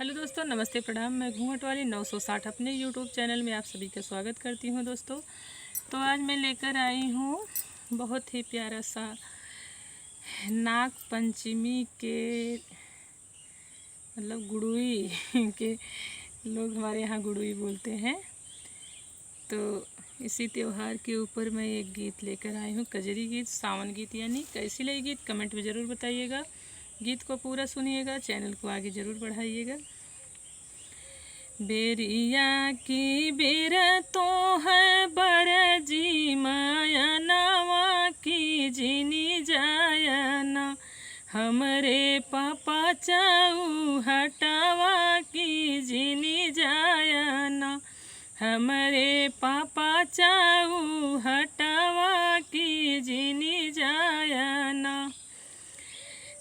Hello दोस्तों, नमस्ते प्रणाम। मैं घूंघट वाली 960 अपने यूट्यूब चैनल में आप सभी का स्वागत करती हूं दोस्तों। तो आज मैं लेकर आई हूं बहुत ही प्यारा सा नाग पंचमी के मतलब गुड़ुई के लोग हमारे यहाँ गुड़ुई बोलते हैं। तो इसी त्यौहार के ऊपर मैं एक गीत लेकर आई हूँ, कजरी गीत, सावन गीत। यानी कैसी लगी गीत कमेंट में ज़रूर बताइएगा। गीत को पूरा सुनिएगा, चैनल को आगे ज़रूर बढ़ाइएगा। बेरिया की बेर तो है बरजी मायनावा की जिनी जायना, हमरे पापा चाऊ हटावा की जिनी जायना, हमरे पापा चाऊ हटावा की जिनी जायना।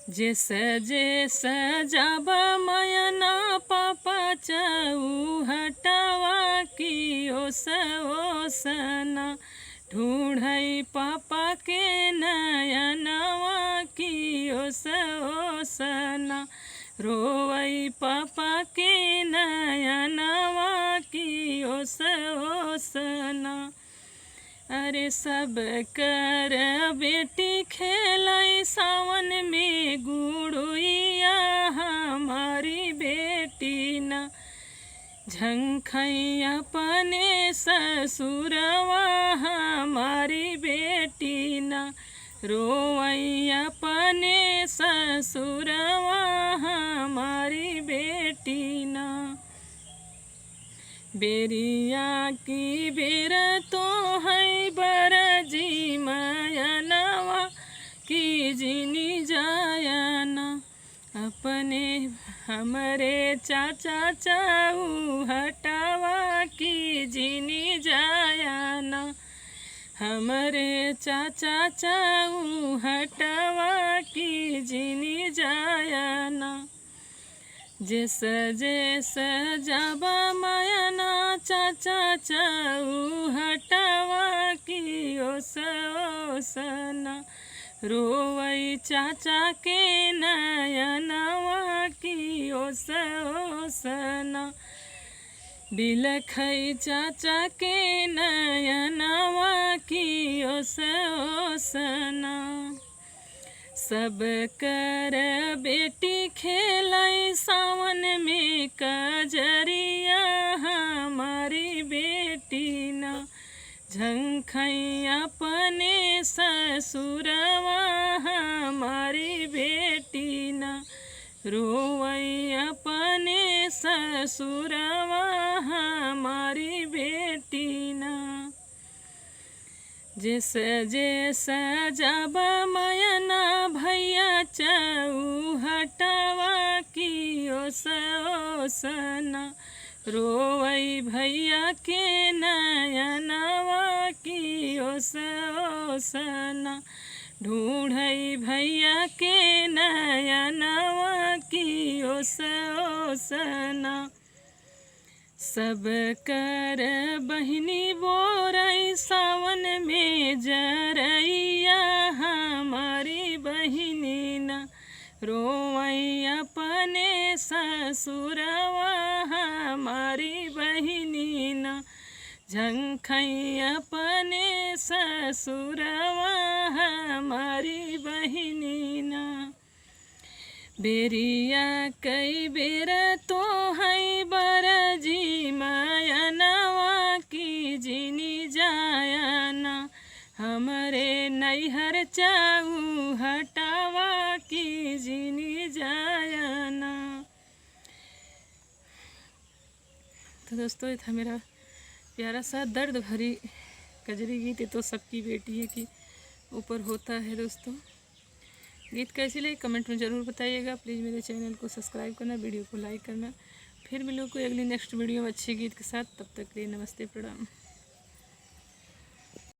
जिस जिस जब मयना पापा चाऊ हटावा की ओस ओसना, ढूंढई पापा के नयनवा की ओस ओसना, रोवई पापा के नयनवा की ओस ओसना। अरे सब कर बेटी खेलाई सावन में गुड़ुइया, हमारी बेटी न झंखई अपने ससुरवा, हमारी बेटी न रोवई अपने ससुरवा, हमारी बेटी न। बेरिया की बेर तो है बरजी मयनवा की जिनी जायना, अपने हमरे चाचा चाऊ हटावा की जिनी जायना, हमरे चाचा चाऊ हटावा की जिनी जायना। जिस जिस जब मयना चाचा चाऊ हटावा की ओस ओसना, रोवई चाचा के नयनवा की ओस ओसना, बिलखई चाचा के नयनवा की ओस ओसना। सब कर बेटी खेलाई सावन में कजरिया, हमारी बेटी न झंखई अपने ससुरवा, हमारी बेटी न रोवई अपने ससुरवा, हमारी बेटी न। जिस जिस जब मयना भैया चाऊ हटावा की ओस ओसना, रोवई भैया के नयनवा की ओस ओसना, ढूंढई भैया के नयनवा की ओस ओसना। सब कर बहिनी बोरई सावन में जरैया, हमारी बहिनी न रोवई अपने ससुरवा, हमारी बहिनी न झंखई अपने ससुरवा, हमारी बहिनी न। बेरिया कई बेर तो है बरजी मयनवा की जिनी जायना, हमरे नैहर चाऊ हटावा की जिनी जायना। तो दोस्तों, ये था मेरा प्यारा सा दर्द भरी कजरी गीत। ये तो सबकी बेटी है कि ऊपर होता है दोस्तों। गीत कैसी लगी कमेंट में ज़रूर बताइएगा। प्लीज़ मेरे चैनल को सब्सक्राइब करना, वीडियो को लाइक करना। फिर मिलो कोई अगली नेक्स्ट वीडियो में अच्छे गीत के साथ। तब तक के लिए नमस्ते प्रणाम।